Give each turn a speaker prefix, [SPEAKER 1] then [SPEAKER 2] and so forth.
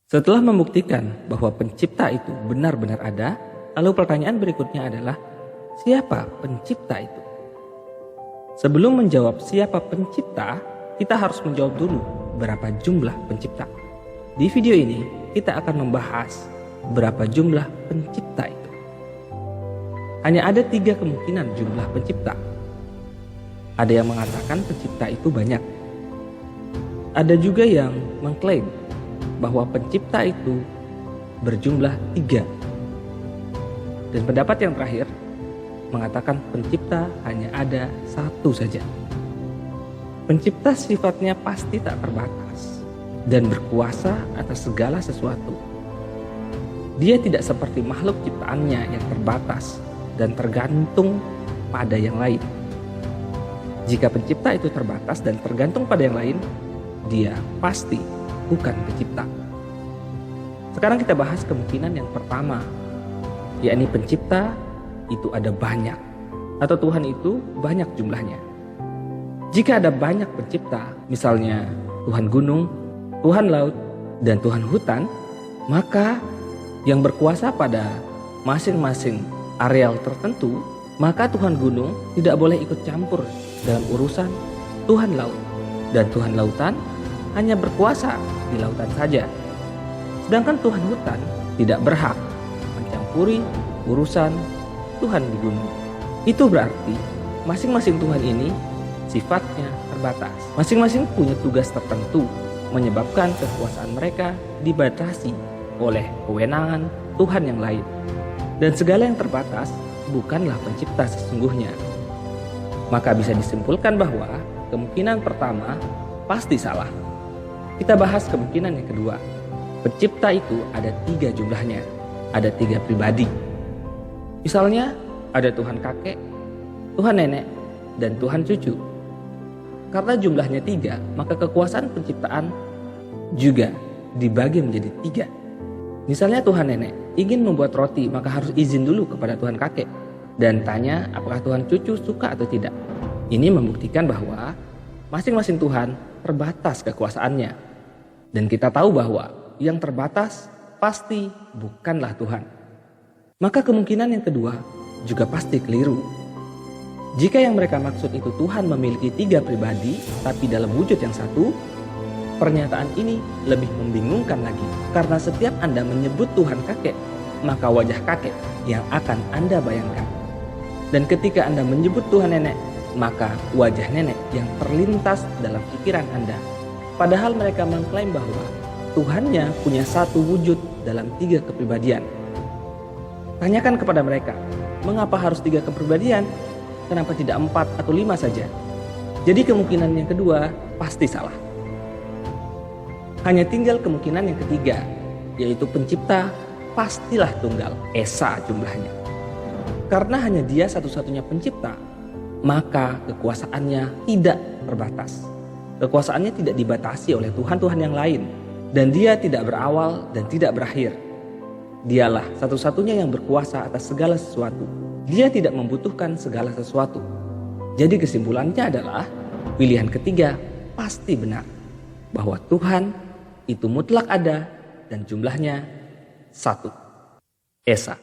[SPEAKER 1] Setelah membuktikan bahwa pencipta itu benar-benar ada, lalu pertanyaan berikutnya adalah, siapa pencipta itu? Sebelum menjawab siapa pencipta, kita harus menjawab dulu berapa jumlah pencipta. Di video ini, kita akan membahas berapa jumlah pencipta itu. Hanya ada 3 kemungkinan jumlah pencipta. Ada yang mengatakan pencipta itu banyak. Ada juga yang mengklaim bahwa pencipta itu berjumlah 3. Dan pendapat yang terakhir mengatakan pencipta hanya ada 1 saja. Pencipta sifatnya pasti tak terbatas dan berkuasa atas segala sesuatu. Dia tidak seperti makhluk ciptaannya yang terbatas dan tergantung pada yang lain. Jika pencipta itu terbatas dan tergantung pada yang lain, dia pasti bukan pencipta. Sekarang kita bahas kemungkinan yang pertama, yakni pencipta itu ada banyak, atau Tuhan itu banyak jumlahnya. Jika ada banyak pencipta, misalnya Tuhan gunung, Tuhan laut, dan Tuhan hutan, maka yang berkuasa pada masing-masing areal tertentu, maka Tuhan gunung tidak boleh ikut campur dalam urusan Tuhan laut, dan Tuhan lautan hanya berkuasa di lautan saja. Sedangkan Tuhan hutan tidak berhak mencampuri urusan Tuhan di gunung. Itu berarti masing-masing Tuhan ini sifatnya terbatas. Masing-masing punya tugas tertentu, menyebabkan kekuasaan mereka dibatasi oleh kewenangan Tuhan yang lain. Dan segala yang terbatas bukanlah pencipta sesungguhnya. Maka bisa disimpulkan bahwa kemungkinan pertama pasti salah. Kita bahas kemungkinan yang kedua. Pencipta itu ada 3 jumlahnya. Ada 3 pribadi. Misalnya ada Tuhan kakek, Tuhan nenek, dan Tuhan cucu. Karena jumlahnya 3, maka kekuasaan penciptaan juga dibagi menjadi 3. Misalnya Tuhan nenek ingin membuat roti, maka harus izin dulu kepada Tuhan kakek dan tanya apakah Tuhan cucu suka atau tidak. Ini membuktikan bahwa masing-masing Tuhan terbatas kekuasaannya. Dan kita tahu bahwa yang terbatas pasti bukanlah Tuhan. Maka kemungkinan yang kedua juga pasti keliru. Jika yang mereka maksud itu Tuhan memiliki 3 pribadi tapi dalam wujud yang satu, pernyataan ini lebih membingungkan lagi. Karena setiap Anda menyebut Tuhan kakek, maka wajah kakek yang akan Anda bayangkan. Dan ketika Anda menyebut Tuhan nenek, maka wajah nenek yang terlintas dalam pikiran Anda. Padahal mereka mengklaim bahwa Tuhannya punya 1 wujud dalam 3 kepribadian. Tanyakan kepada mereka, mengapa harus 3 kepribadian? Kenapa tidak 4 atau 5 saja? Jadi kemungkinan yang kedua pasti salah. Hanya tinggal kemungkinan yang ketiga, yaitu pencipta pastilah tunggal, esa jumlahnya. Karena hanya dia satu-satunya pencipta, maka kekuasaannya tidak terbatas. Kekuasaannya tidak dibatasi oleh Tuhan-Tuhan yang lain. Dan dia tidak berawal dan tidak berakhir. Dialah satu-satunya yang berkuasa atas segala sesuatu. Dia tidak membutuhkan segala sesuatu. Jadi kesimpulannya adalah pilihan ketiga pasti benar. Bahwa Tuhan itu mutlak ada dan jumlahnya 1. Esa.